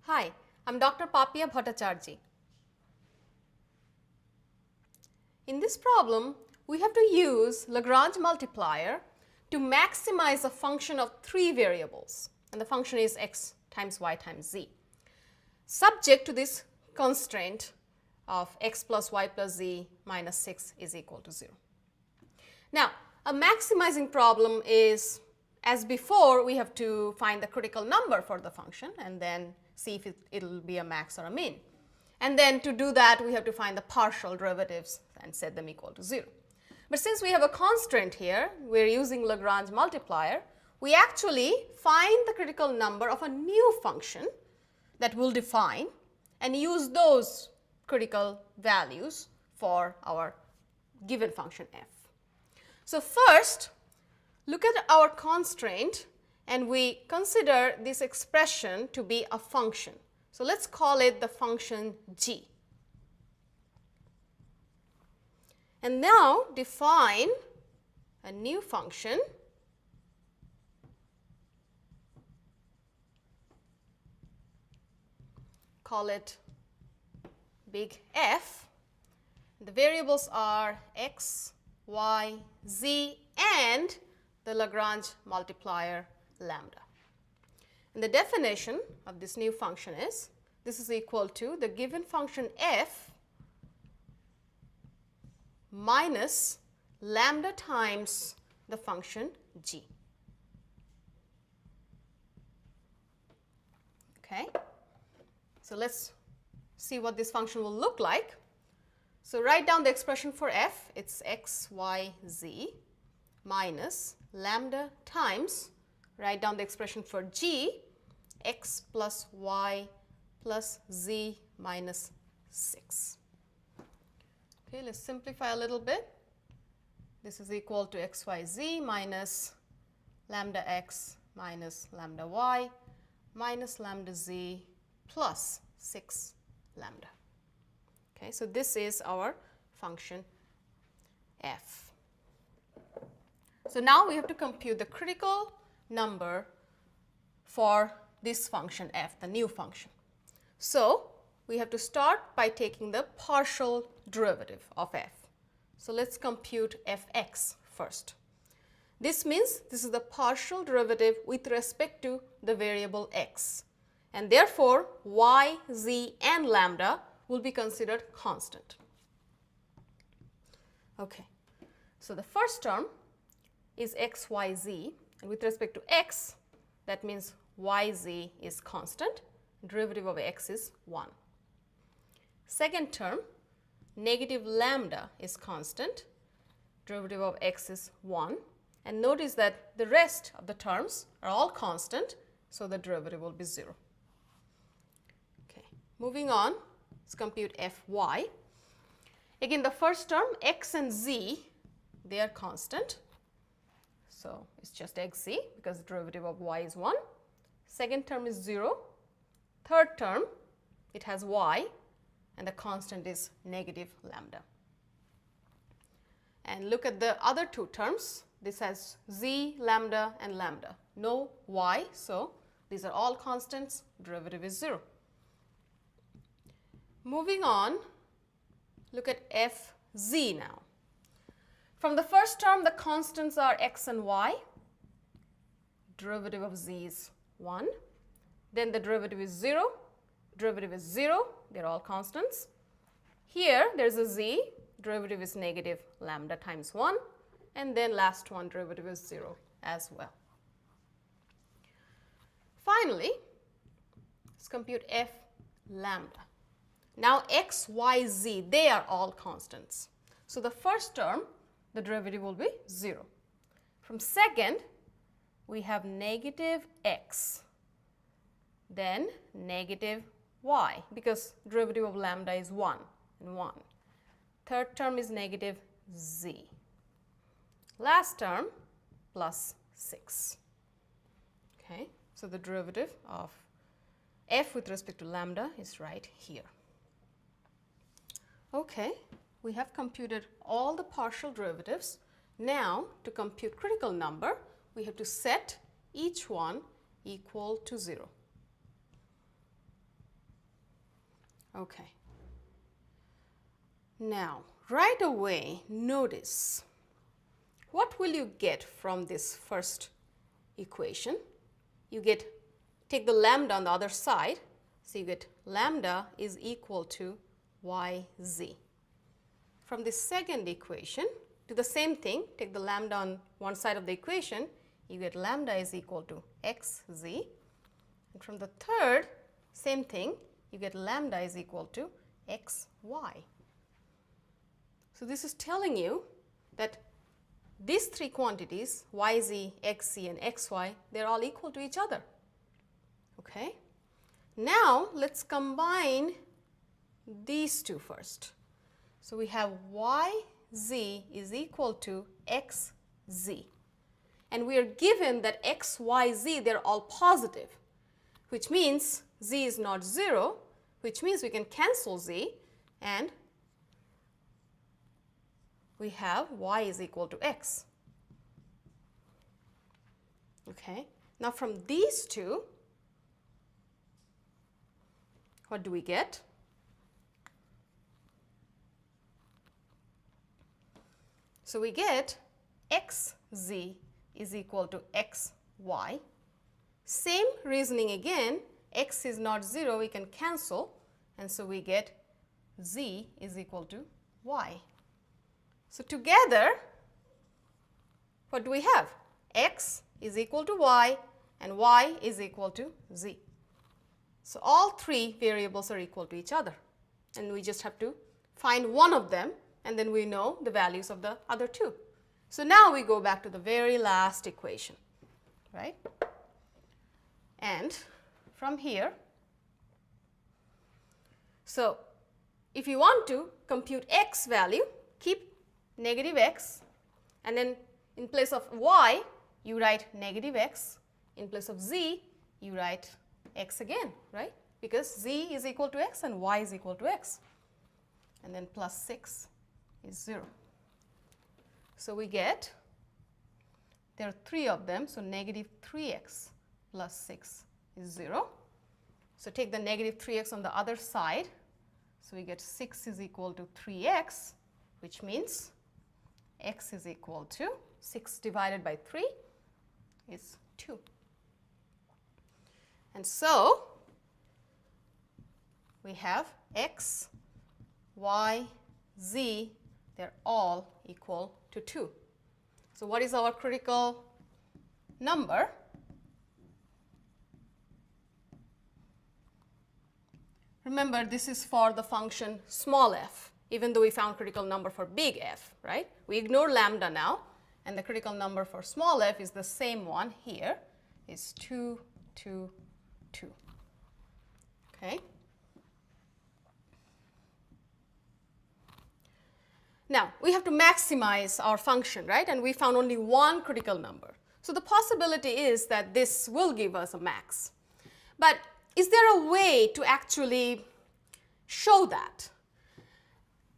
Hi, I'm Dr. Papia Bhattacharjee. In this problem, we have to use Lagrange multiplier to maximize a function of three variables, and the function is x times y times z, subject to this constraint of x plus y plus z minus 6 is equal to 0. Now, a maximizing problem is, as before, we have to find the critical number for the function and then see if it'll be a max or a min. And then to do that, we have to find the partial derivatives and set them equal to 0. But since we have a constraint here, we're using Lagrange multiplier, we actually find the critical number of a new function that we'll define and use those critical values for our given function f. So first, look at our constraint and we consider this expression to be a function. So let's call it the function g. And now define a new function call it big F. The variables are x, y, z, and the Lagrange multiplier lambda. And the definition of this new function is this is equal to the given function f minus lambda times the function g. Okay. So let's see what this function will look like. So write down the expression for f. It's x, y, z minus lambda times, write down the expression for g, x plus y plus z minus 6. Okay, let's simplify a little bit. This is equal to x, y, z minus lambda x minus lambda y minus lambda z plus 6 lambda. Okay, so this is our function f. So now we have to compute the critical number for this function f, the new function. So we have to start by taking the partial derivative of f. So let's compute fx first. This means this is the partial derivative with respect to the variable x. And therefore, y, z, and lambda will be considered constant. Okay, so the first term is x, y, z, and with respect to x, that means y, z is constant, derivative of x is 1. Second term, negative lambda is constant, derivative of x is 1, and notice that the rest of the terms are all constant, so the derivative will be 0. Okay, moving on, let's compute fy. Again, the first term, x and z, they are constant. So it's just xz because the derivative of y is 1. Second term is 0. Third term, it has y, and the constant is negative lambda. And look at the other two terms. This has z, lambda, and lambda. No y, so these are all constants. Derivative is 0. Moving on, look at fz now. From the first term, the constants are x and y. Derivative of z is 1. Then the derivative is 0. Derivative is 0. They're all constants. Here, there's a z. Derivative is negative lambda times 1. And then last one, derivative is 0 as well. Finally, let's compute f lambda. Now, x, y, z, they are all constants. So the first term, the derivative will be 0. From second, we have negative x, then negative y, because derivative of lambda is 1 and 1. Third term is negative z. Last term, plus 6. Okay, so the derivative of f with respect to lambda is right here. Okay, we have computed all the partial derivatives. Now, to compute critical number, we have to set each one equal to 0. Okay. Now, right away, notice what will you get from this first equation? You get, take the lambda on the other side, so you get lambda is equal to yz. From the second equation, do the same thing, take the lambda on one side of the equation, you get lambda is equal to xz. And from the third, same thing, you get lambda is equal to xy. So this is telling you that these three quantities, yz, xz, and xy, they're all equal to each other. Okay? Now, let's combine these two first. So we have yz is equal to xz. And we are given that x, y, z, they're all positive, which means z is not 0, which means we can cancel z, and we have y is equal to x. Okay. Now, from these two, what do we get? So we get xz is equal to xy. Same reasoning again, x is not 0, we can cancel, and so we get z is equal to y. So together, what do we have? X is equal to y and y is equal to z. So all three variables are equal to each other, and we just have to find one of them, and then we know the values of the other two. So now we go back to the very last equation, right? And from here, so if you want to compute x value, keep negative x, and then in place of y, you write negative x. In place of z, you write x again, right? Because z is equal to x and y is equal to x. And then plus 6 is 0. So we get, there are three of them, so negative 3x plus 6 is 0. So take the negative 3x on the other side. So we get 6 is equal to 3x, which means x is equal to 6 divided by 3 is 2. And so we have x, y, z, they're all equal to 2. So what is our critical number? Remember, this is for the function small f, even though we found critical number for big F, right? We ignore lambda now, and the critical number for small f is the same one here, is 2, 2, 2. Okay? Now, we have to maximize our function, right? And we found only one critical number. So the possibility is that this will give us a max. But is there a way to actually show that?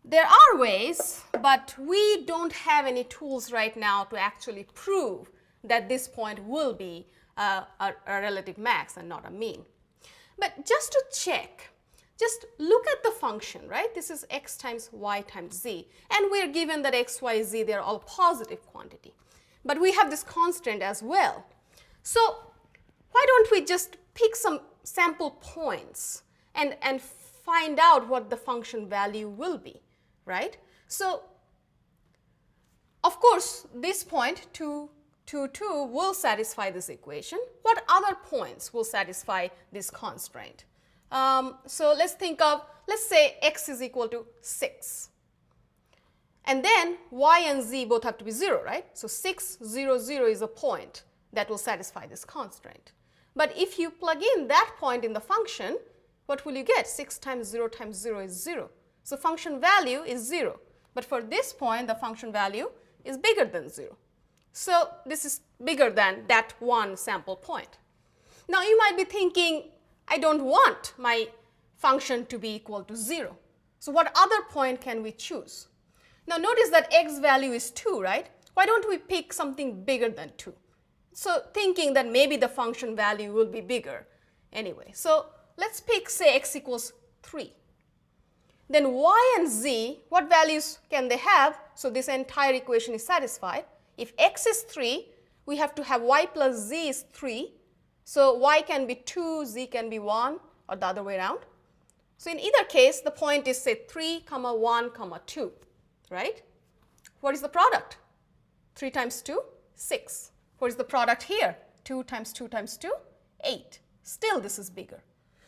There are ways, but we don't have any tools right now to actually prove that this point will be a relative max and not a mean. But just to check, just look at the function, right? This is x times y times z, and we're given that x, y, z, they're all positive quantity. But we have this constraint as well. So why don't we just pick some sample points and find out what the function value will be, right? So of course, this point 2, 2, 2 will satisfy this equation. What other points will satisfy this constraint? So let's think of, let's say x is equal to 6. And then y and z both have to be 0, right? So 6, 0, 0 is a point that will satisfy this constraint. But if you plug in that point in the function, what will you get? 6 times 0 is 0. So function value is 0. But for this point, the function value is bigger than 0. So this is bigger than that one sample point. Now you might be thinking, I don't want my function to be equal to 0. So what other point can we choose? Now notice that x value is 2, right? Why don't we pick something bigger than 2? So thinking that maybe the function value will be bigger anyway. So let's pick, say, x equals 3. then y and z, what values can they have? So this entire equation is satisfied. If x is 3, we have to have y plus z is 3. So y can be 2, z can be 1, or the other way around. So in either case, the point is say 3, 1, 2, right? What is the product? 3 times 2, 6. What is the product here? 2 times 2 times 2, 8. Still this is bigger.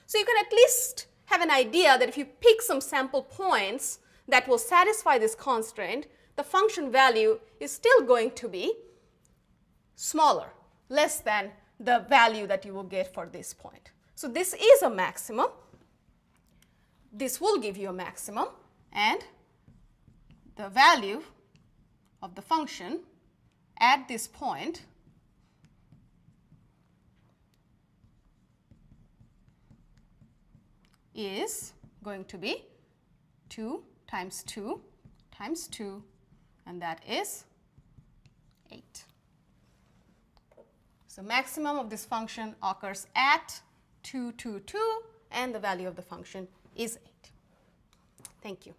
So you can at least have an idea that if you pick some sample points that will satisfy this constraint, the function value is still going to be smaller, less than the value that you will get for this point. So this is a maximum. This will give you a maximum, and the value of the function at this point is going to be 2 times 2 times 2, and that is 8. So maximum of this function occurs at 2, 2, 2, and the value of the function is 8. Thank you.